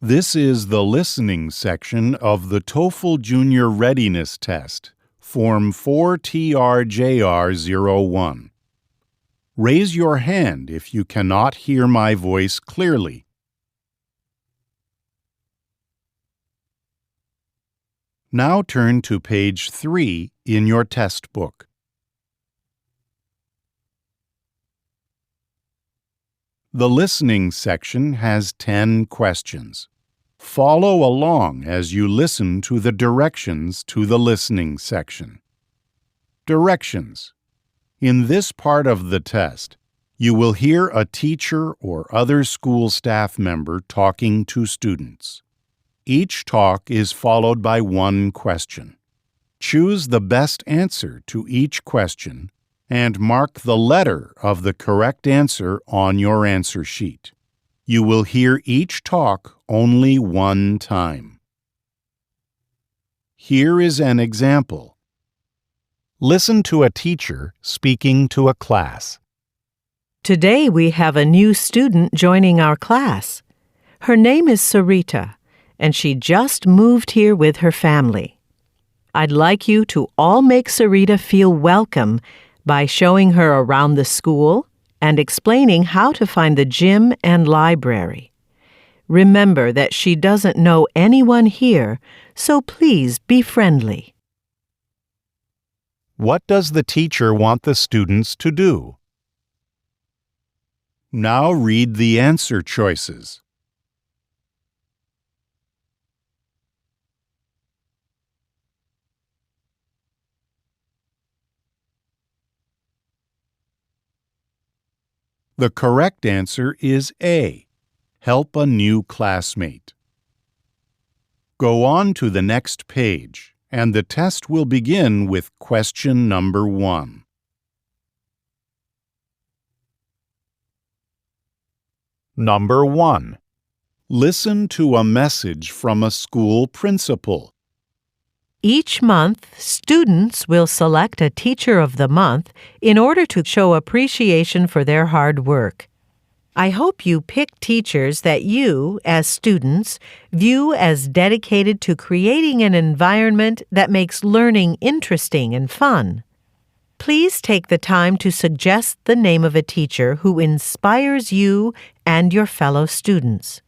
This is the listening section of the TOEFL Junior Readiness Test, Form 4TRJR01. Raise your hand if you cannot hear my voice clearly. Now turn to page 3 in your test book. The listening section has 10 questions. Follow along as you listen to the directions to the listening section. Directions. In this part of the test, you will hear a teacher or other school staff member talking to students. Each talk is followed by one question. Choose the best answer to each question and mark the letter of the correct answer on your answer sheet. You will hear each talk only one time. Here is an example. Listen to a teacher speaking to a class. Today we have a new student joining our class. Her name is Sarita, and she just moved here with her family. I'd like you to all make Sarita feel welcome by showing her around the school and explaining how to find the gym and library. Remember that she doesn't know anyone here, so please be friendly. What does the teacher want the students to do? Now read the answer choices. The correct answer is A. Help a new classmate. Go on to the next page, and the test will begin with question number 1. Number 1. Listen to a message from a school principal. Each month, students will select a Teacher of the Month in order to show appreciation for their hard work. I hope you pick teachers that you, as students, view as dedicated to creating an environment that makes learning interesting and fun. Please take the time to suggest the name of a teacher who inspires you and your fellow students.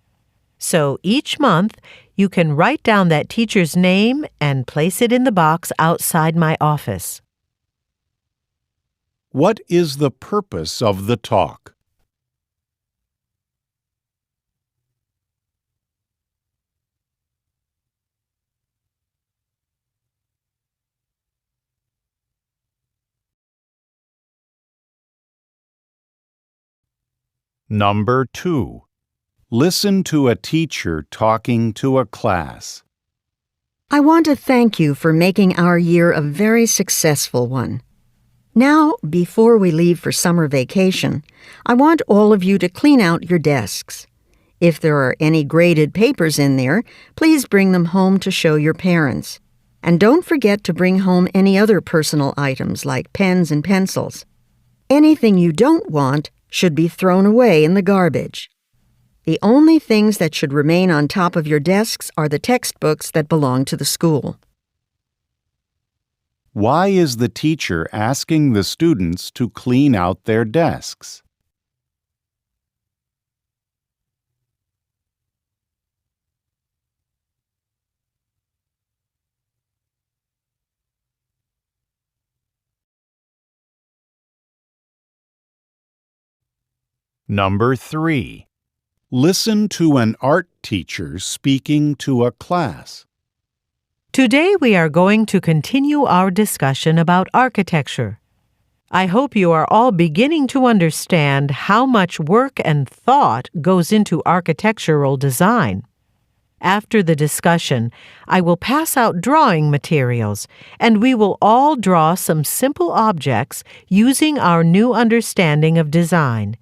So each month, you can write down that teacher's name and place it in the box outside my office. What is the purpose of the talk? Number 2. Listen to a teacher talking to a class. I want to thank you for making our year a very successful one. Now, before we leave for summer vacation, I want all of you to clean out your desks. If there are any graded papers in there, please bring them home to show your parents. And don't forget to bring home any other personal items like pens and pencils. Anything you don't want should be thrown away in the garbage. The only things that should remain on top of your desks are the textbooks that belong to the school. Why is the teacher asking the students to clean out their desks? Number 3. Listen to an art teacher speaking to a class. Today we are going to continue our discussion about architecture. I hope you are all beginning to understand how much work and thought goes into architectural design. After the discussion, I will pass out drawing materials, and we will all draw some simple objects using our new understanding of design.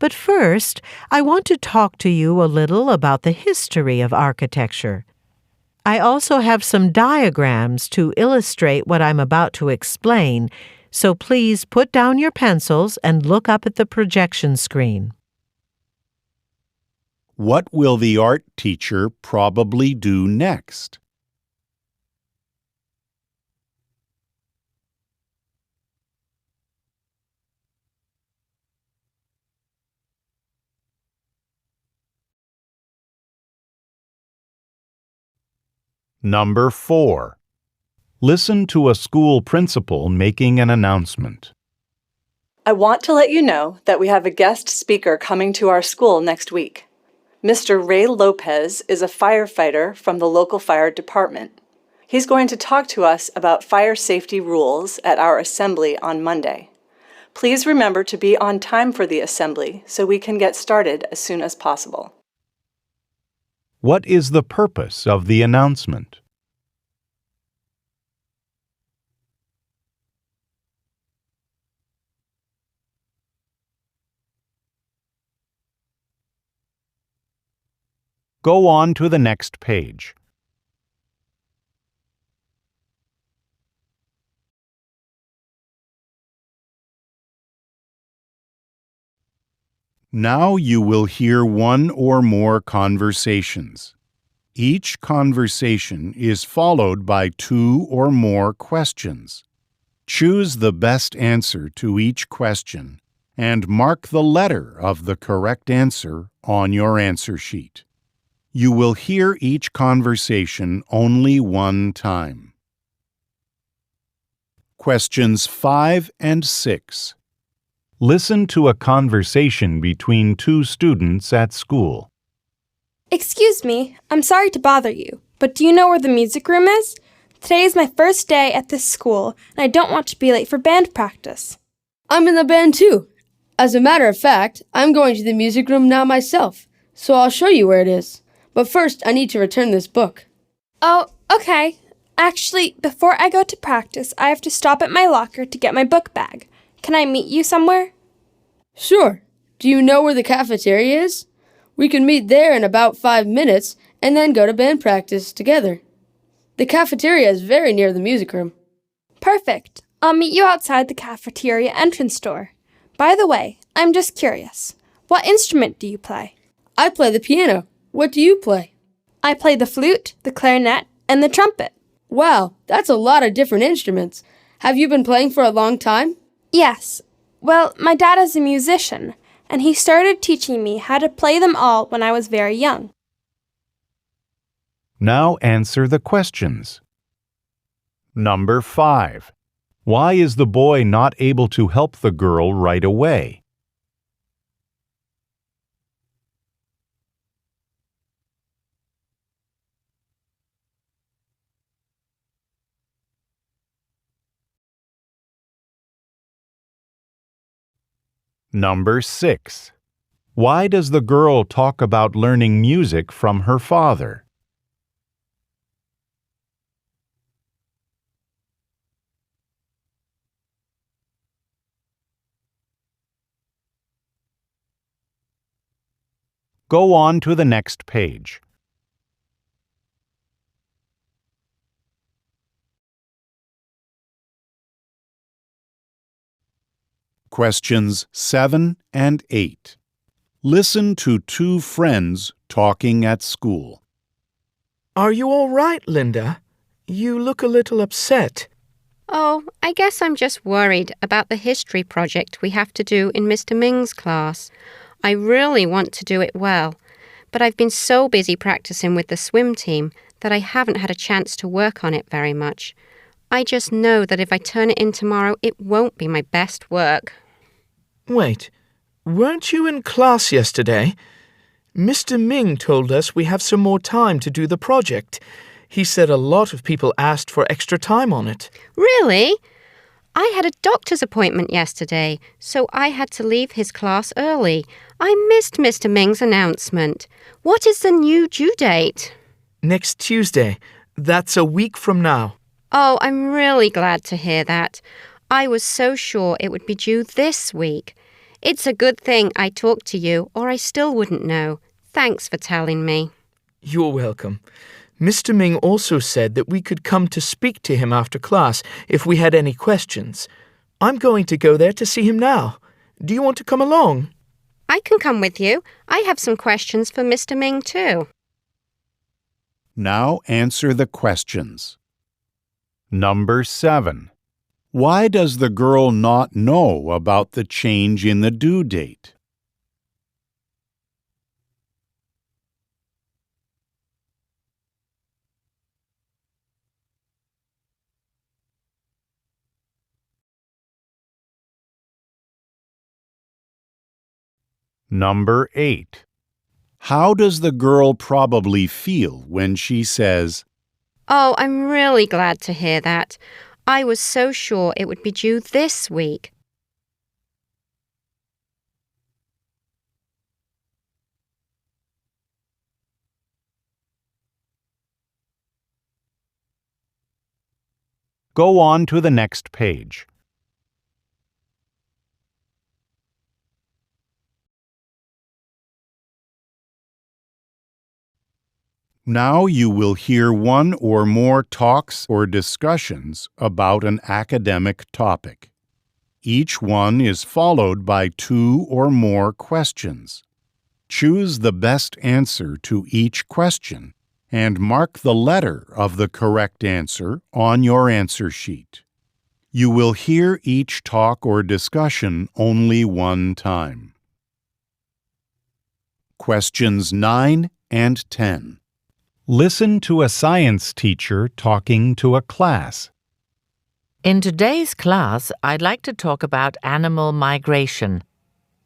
But first, I want to talk to you a little about the history of architecture. I also have some diagrams to illustrate what I'm about to explain, so please put down your pencils and look up at the projection screen. What will the art teacher probably do next? Number 4. Listen to a school principal making an announcement. I want to let you know that we have a guest speaker coming to our school next week. Mr. Ray Lopez is a firefighter from the local fire department. He's going to talk to us about fire safety rules at our assembly on Monday. Please remember to be on time for the assembly so we can get started as soon as possible. What is the purpose of the announcement? Go on to the next page. Now you will hear one or more conversations. Each conversation is followed by 2 or more questions. Choose the best answer to each question and mark the letter of the correct answer on your answer sheet. You will hear each conversation only one time. Questions 5 and 6. Listen to a conversation between 2 students at school. Excuse me, I'm sorry to bother you, but do you know where the music room is? Today is my first day at this school, and I don't want to be late for band practice. I'm in the band too. As a matter of fact, I'm going to the music room now myself, so I'll show you where it is. But first, I need to return this book. Oh, okay. Actually, before I go to practice, I have to stop at my locker to get my book bag. Can I meet you somewhere? Sure. Do you know where the cafeteria is? We can meet there in about 5 minutes and then go to band practice together. The cafeteria is very near the music room. Perfect. I'll meet you outside the cafeteria entrance door. By the way, I'm just curious. What instrument do you play? I play the piano. What do you play? I play the flute, the clarinet, and the trumpet. Wow, that's a lot of different instruments. Have you been playing for a long time? Yes. Well, my dad is a musician, and he started teaching me how to play them all when I was very young. Now answer the questions. Number 5. Why is the boy not able to help the girl right away? Number 6. Why does the girl talk about learning music from her father? Go on to the next page. Questions 7 and 8. Listen to 2 friends talking at school. Are you all right, Linda? You look a little upset. Oh, I guess I'm just worried about the history project we have to do in Mr. Ming's class. I really want to do it well, but I've been so busy practicing with the swim team that I haven't had a chance to work on it very much. I just know that if I turn it in tomorrow, it won't be my best work. Wait, weren't you in class yesterday? Mr. Ming told us we have some more time to do the project. He said a lot of people asked for extra time on it. Really? I had a doctor's appointment yesterday, so I had to leave his class early. I missed Mr. Ming's announcement. What is the new due date? Next Tuesday. That's a week from now. Oh, I'm really glad to hear that. I was so sure it would be due this week. It's a good thing I talked to you, or I still wouldn't know. Thanks for telling me. You're welcome. Mr. Ming also said that we could come to speak to him after class if we had any questions. I'm going to go there to see him now. Do you want to come along? I can come with you. I have some questions for Mr. Ming too. Now answer the questions. Number 7. Why does the girl not know about the change in the due date? Number 8. How does the girl probably feel when she says, Oh, I'm really glad to hear that. I was so sure it would be due this week. Go on to the next page. Now you will hear one or more talks or discussions about an academic topic. Each one is followed by 2 or more questions. Choose the best answer to each question and mark the letter of the correct answer on your answer sheet. You will hear each talk or discussion only one time. Questions 9 and 10. Listen to a science teacher talking to a class. In today's class, I'd like to talk about animal migration.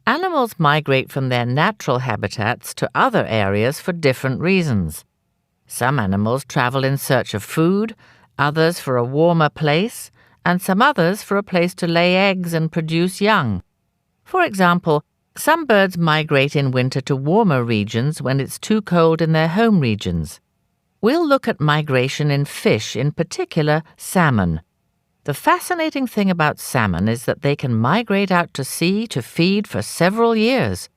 Animals migrate from their natural habitats to other areas for different reasons. Some animals travel in search of food, others for a warmer place, and some others for a place to lay eggs and produce young. For example, some birds migrate in winter to warmer regions when it's too cold in their home regions. We'll look at migration in fish, in particular salmon. The fascinating thing about salmon is that they can migrate out to sea to feed for several years.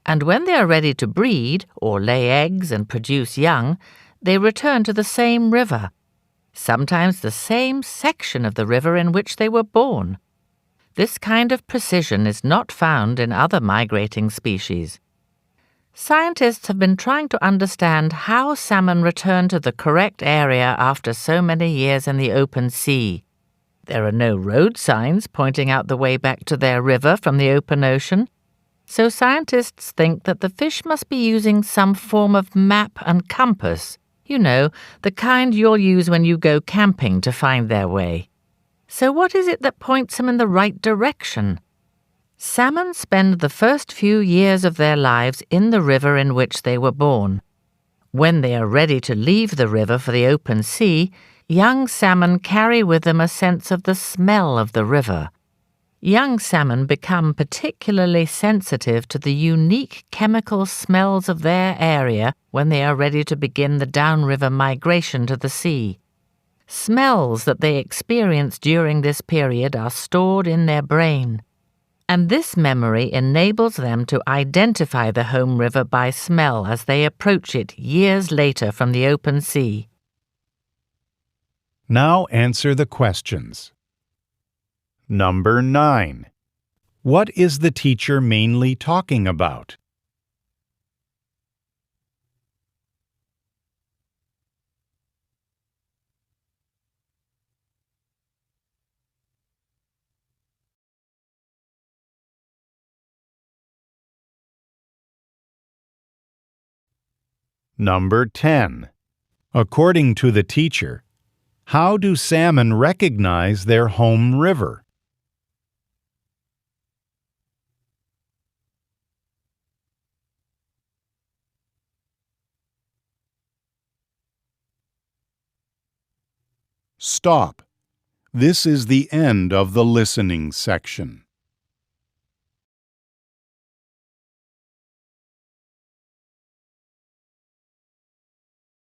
And when they are ready to breed, or lay eggs and produce young, they return to the same river, sometimes the same section of the river in which they were born. This kind of precision is not found in other migrating species. Scientists have been trying to understand how salmon return to the correct area after so many years in the open sea. There are no road signs pointing out the way back to their river from the open ocean, so scientists think that the fish must be using some form of map and compass. You know, the kind you'll use when you go camping to find their way. So what is it that points them in the right direction? Salmon spend the first few years of their lives in the river in which they were born. When they are ready to leave the river for the open sea, young salmon carry with them a sense of the smell of the river. Young salmon become particularly sensitive to the unique chemical smells of their area when they are ready to begin the downriver migration to the sea. Smells that they experience during this period are stored in their brain, and this memory enables them to identify the home river by smell as they approach it years later from the open sea. Now answer the questions. Number 9. What is the teacher mainly talking about? Number 10. According to the teacher, how do salmon recognize their home river? Stop. This is the end of the listening section.